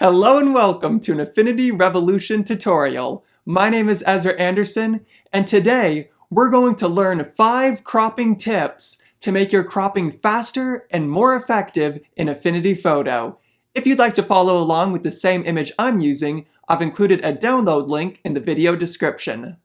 Hello and welcome to an Affinity Revolution tutorial. My name is Ezra Anderson, and today we're going to learn 5 cropping tips to make your cropping faster and more effective in Affinity Photo. If you'd like to follow along with the same image I'm using, I've included a download link in the video description.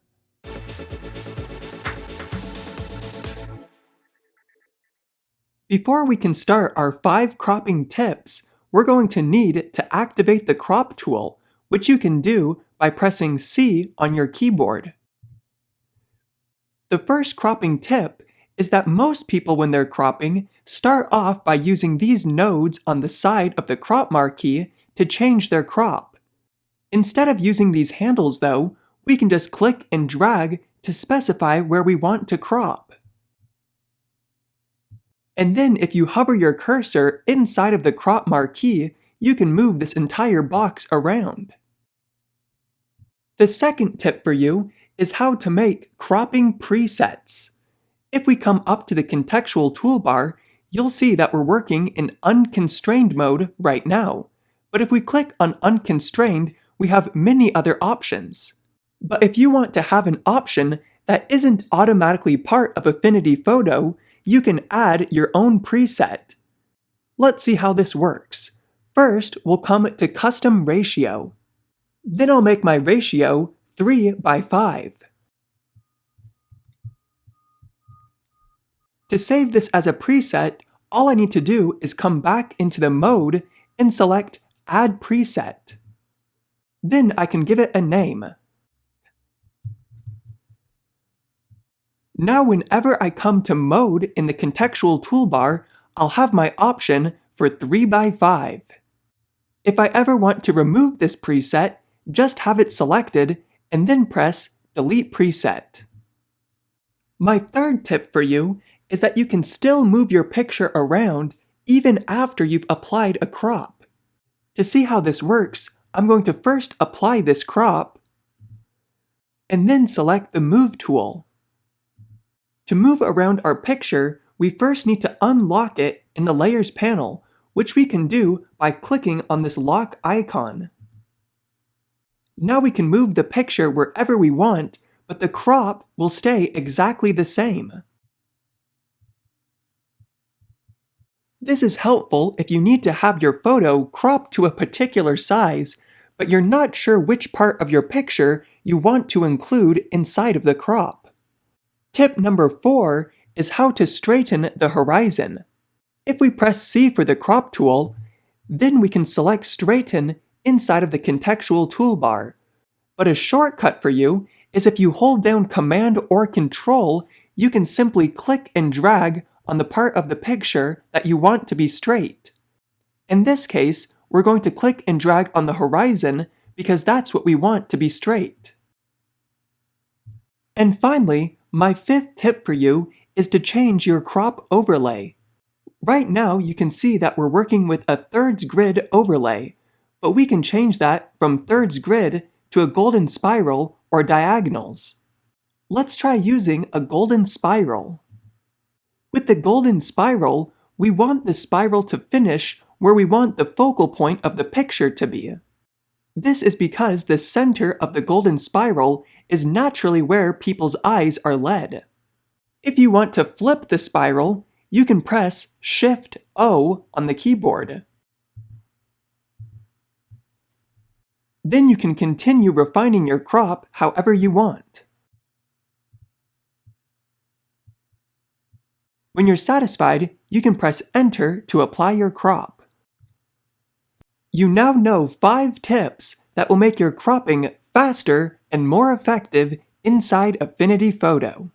Before we can start our 5 cropping tips, we're going to need to activate the crop tool, which you can do by pressing C on your keyboard. The first cropping tip is that most people when they're cropping start off by using these nodes on the side of the crop marquee to change their crop. Instead of using these handles though, we can just click and drag to specify where we want to crop. And then if you hover your cursor inside of the crop marquee, you can move this entire box around. The second tip for you is how to make cropping presets. If we come up to the contextual toolbar, you'll see that we're working in unconstrained mode right now. But if we click on unconstrained, we have many other options. But if you want to have an option that isn't automatically part of Affinity Photo, you can add your own preset. Let's see how this works. First, we'll come to Custom Ratio. Then I'll make my ratio 3:5. To save this as a preset, all I need to do is come back into the mode and select Add Preset. Then I can give it a name. Now whenever I come to mode in the contextual toolbar, I'll have my option for 3:5. If I ever want to remove this preset, just have it selected and then press Delete Preset. My third tip for you is that you can still move your picture around even after you've applied a crop. To see how this works, I'm going to first apply this crop and then select the Move tool. To move around our picture, we first need to unlock it in the Layers panel, which we can do by clicking on this lock icon. Now we can move the picture wherever we want, but the crop will stay exactly the same. This is helpful if you need to have your photo cropped to a particular size, but you're not sure which part of your picture you want to include inside of the crop. Tip number 4 is how to straighten the horizon. If we press C for the crop tool, then we can select Straighten inside of the contextual toolbar. But a shortcut for you is if you hold down Command or Control, you can simply click and drag on the part of the picture that you want to be straight. In this case, we're going to click and drag on the horizon because that's what we want to be straight. And finally, my 5th tip for you is to change your crop overlay. Right now you can see that we're working with a thirds grid overlay, but we can change that from thirds grid to a golden spiral or diagonals. Let's try using a golden spiral. With the golden spiral, we want the spiral to finish where we want the focal point of the picture to be. This is because the center of the golden spiral is naturally where people's eyes are led. If you want to flip the spiral, you can press Shift-O on the keyboard. Then you can continue refining your crop however you want. When you're satisfied, you can press Enter to apply your crop. You now know 5 tips that will make your cropping faster and more effective inside Affinity Photo.